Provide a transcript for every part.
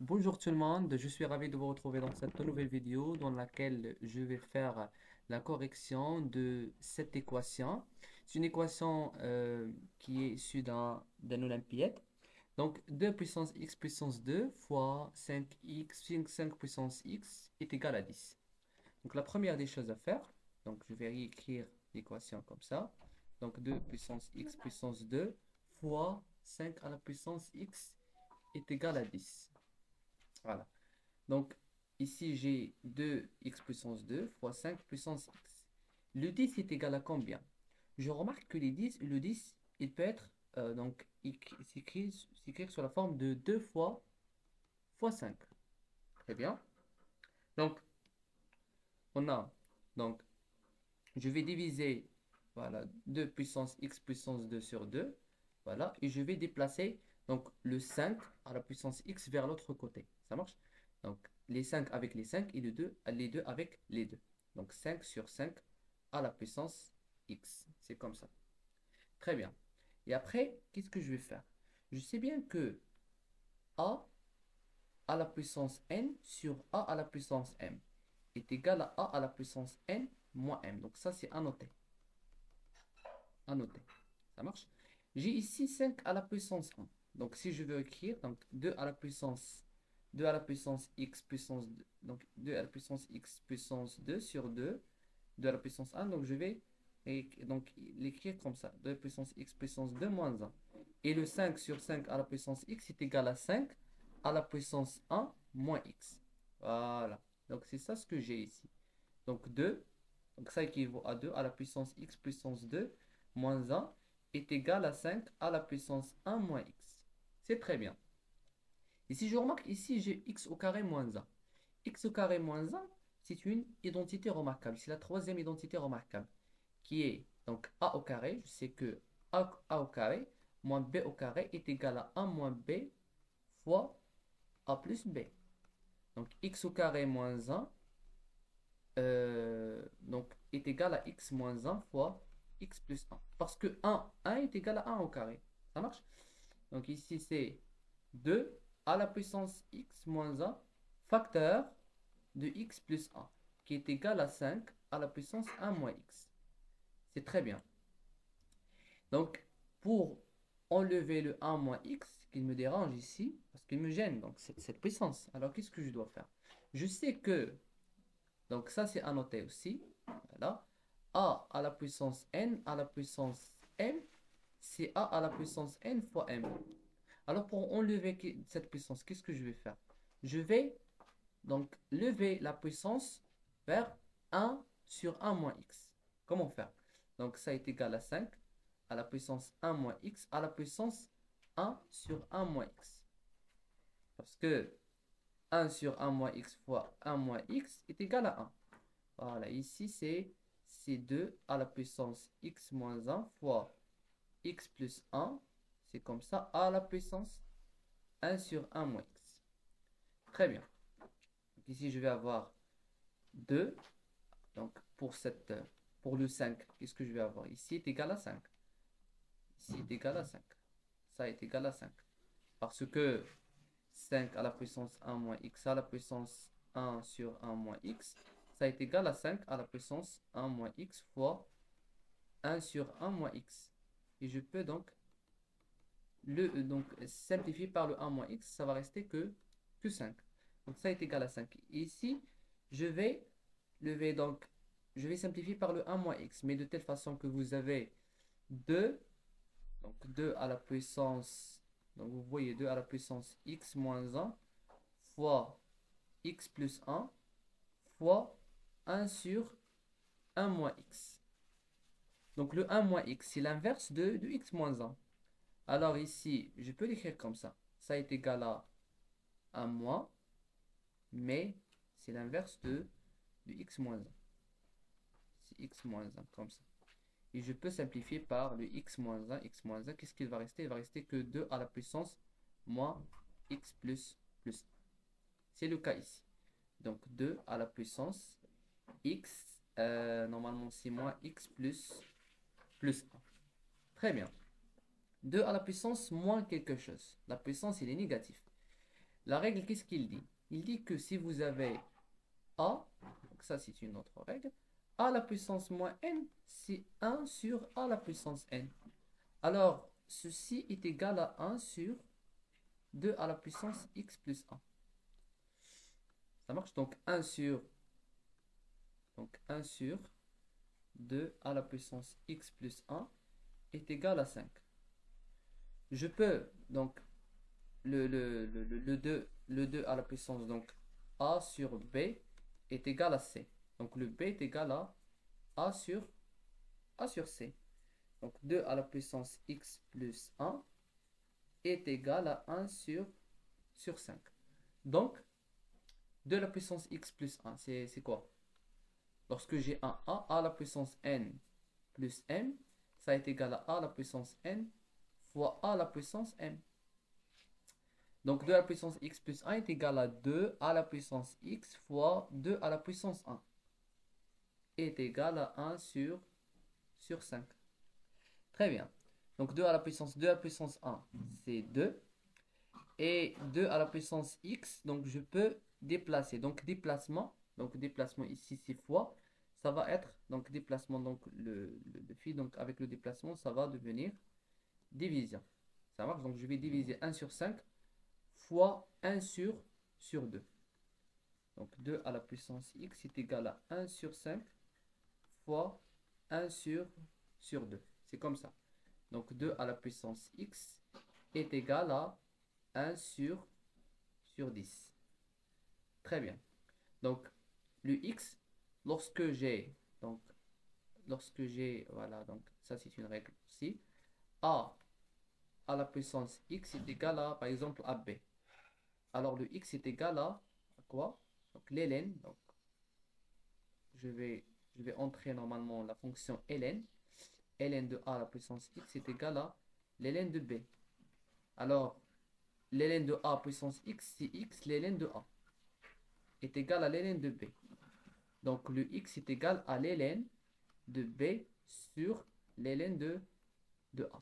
Bonjour tout le monde, je suis ravi de vous retrouver dans cette nouvelle vidéo dans laquelle je vais faire la correction de cette équation. C'est une équation qui est issue d'un olympiade. Donc 2 puissance x puissance 2 fois 5 puissance x est égal à 10. Donc la première des choses à faire, donc je vais réécrire l'équation comme ça. Donc 2 puissance x puissance 2 fois 5 à la puissance x est égal à 10. Voilà. Donc, ici, j'ai 2x puissance 2 fois 5 puissance x. Le 10 est égal à combien? Je remarque que le 10 il peut être s'écrire sur la forme de 2 fois 5. Très bien. Donc, on a, donc, je vais diviser, voilà, 2 puissance x puissance 2 sur 2. Voilà, et je vais déplacer donc le 5 à la puissance x vers l'autre côté. Ça marche? Donc, les 5 avec les 5 et les 2 avec les 2. Donc, 5 sur 5 à la puissance x. C'est comme ça. Très bien. Et après, qu'est-ce que je vais faire? Je sais bien que a à la puissance n sur a à la puissance m est égal à a à la puissance n moins m. Donc, ça, c'est à noter. À noter. Ça marche? J'ai ici 5 à la puissance 1. Donc, si je veux écrire, donc 2 à la puissance x puissance 2, donc 2 à la puissance x puissance 2 sur 2, 2 à la puissance 1, donc je vais donc l'écrire comme ça, 2 à la puissance x puissance 2 moins 1. Et le 5 sur 5 à la puissance x est égal à 5 à la puissance 1 moins x. Voilà. Donc, c'est ça ce que j'ai ici. Donc 2, donc ça équivaut à 2 à la puissance x puissance 2 moins 1 est égal à 5 à la puissance 1 moins x. C'est très bien. Et si je remarque ici, j'ai x au carré moins 1. X au carré moins 1, c'est une identité remarquable. C'est la troisième identité remarquable qui est donc a au carré. Je sais que a au carré moins b au carré est égal à 1 moins b fois a plus b. Donc x au carré moins 1 donc est égal à x moins 1 fois x plus 1. Parce que 1 est égal à 1 au carré. Ça marche? Donc ici, c'est 2 à la puissance x moins 1 facteur de x plus 1, qui est égal à 5 à la puissance 1 moins x. C'est très bien. Donc, pour enlever le 1 moins x, qui me dérange ici, parce qu'il me gêne, donc cette puissance, alors qu'est-ce que je dois faire? Je sais que, donc ça c'est à noter aussi, voilà, a à la puissance n à la puissance m, c'est a à la puissance n fois m. Alors pour enlever cette puissance, qu'est-ce que je vais faire? Je vais donc lever la puissance vers 1 sur 1 moins x. Comment faire? Donc ça est égal à 5 à la puissance 1 moins x à la puissance 1 sur 1 moins x. Parce que 1 sur 1 moins x fois 1 moins x est égal à 1. Voilà, ici c'est 2 à la puissance x moins 1 fois x plus 1. C'est comme ça, à la puissance 1 sur 1 moins x. Très bien. Donc ici, je vais avoir 2. Donc pour le 5, qu'est-ce que je vais avoir? Ici est égal à 5. Ici est égal à 5. Ça est égal à 5. Parce que 5 à la puissance 1 moins x à la puissance 1 sur 1 moins x, ça est égal à 5 à la puissance 1 moins x fois 1 sur 1 moins x. Et je peux donc donc simplifier par le 1 moins x, ça va rester que 5. Donc ça est égal à 5. Et ici, je vais lever, donc je vais simplifier par le 1 moins x, mais de telle façon que vous avez 2, donc 2 à la puissance, donc vous voyez 2 à la puissance x moins 1 fois x plus 1 fois 1 sur 1 moins x. Donc le 1 moins x, c'est l'inverse de x moins 1. Alors ici, je peux l'écrire comme ça. Ça est égal à 1 moins, mais c'est l'inverse de x moins 1. C'est x moins 1, comme ça. Et je peux simplifier par le x moins 1, x moins 1. Qu'est-ce qu'il va rester? Il va rester que 2 à la puissance moins x plus 1. C'est le cas ici. Donc 2 à la puissance x, normalement c'est moins x plus 1. Très bien. 2 à la puissance moins quelque chose. La puissance, il est négatif. La règle, qu'est-ce qu'il dit? Il dit que si vous avez A, donc ça c'est une autre règle, A à la puissance moins n, c'est 1 sur A à la puissance n. Alors, ceci est égal à 1 sur 2 à la puissance x plus 1. Ça marche? Donc 1 sur 2 à la puissance x plus 1 est égal à 5. Je peux, donc, le 2 à la puissance, donc a sur b est égal à c. Donc le b est égal à a sur c. Donc 2 à la puissance x plus 1 est égal à 1 sur 5. Donc 2 à la puissance x plus 1, c'est quoi? Lorsque j'ai un a à la puissance n plus m, ça est égal à a à la puissance n fois a à la puissance m. Donc 2 à la puissance x plus 1 est égal à 2 à la puissance x fois 2 à la puissance 1 est égal à 1 sur 5. Très bien. Donc 2 à la puissance 1, c'est 2. Et 2 à la puissance x, donc je peux déplacer. Donc déplacement ici c'est fois. Ça va être, donc déplacement, donc le phi, donc avec le déplacement, ça va devenir division. Ça marche, donc je vais diviser 1 sur 5 fois 1 sur 2. Donc 2 à la puissance x est égal à 1 sur 5 fois 1 sur 2. C'est comme ça. Donc 2 à la puissance x est égal à 1 sur 10. Très bien. Donc le x, lorsque j'ai, voilà, donc ça c'est une règle aussi, a à la puissance x est égal à, par exemple, à b. Alors le x est égal à quoi? Donc ln, donc je vais entrer normalement la fonction ln. Ln de a à la puissance x est égal à ln de b. Alors ln de a puissance x, c'est x, ln de a est égal à ln de b. Donc le x est égal à ln de b sur ln de a.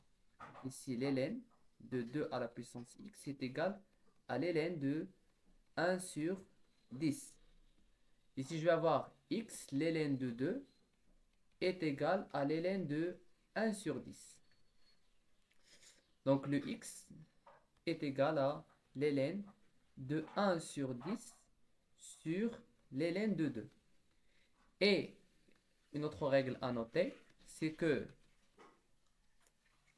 Ici ln de 2 à la puissance x est égal à ln de 1 sur 10. Ici je vais avoir x, ln de 2 est égal à ln de 1 sur 10. Donc le x est égal à ln de 1 sur 10 sur ln de 2. Et une autre règle à noter, c'est que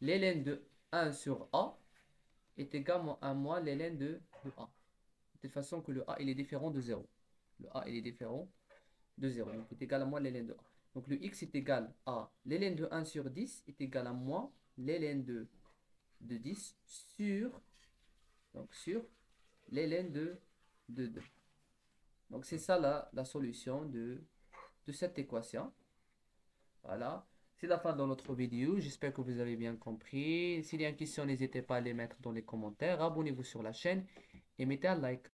ln de 1 sur a est égal à moins ln de a. De telle façon que le a il est différent de 0. Le a il est différent de 0. Donc il est égal à moins ln de a. Donc le x est égal à ln de 1 sur 10 est égal à moins ln de 10 sur ln de 2. Donc c'est ça la solution de cette équation. Voilà. C'est la fin de notre vidéo. J'espère que vous avez bien compris. S'il y a une question, n'hésitez pas à les mettre dans les commentaires. Abonnez-vous sur la chaîne et mettez un like.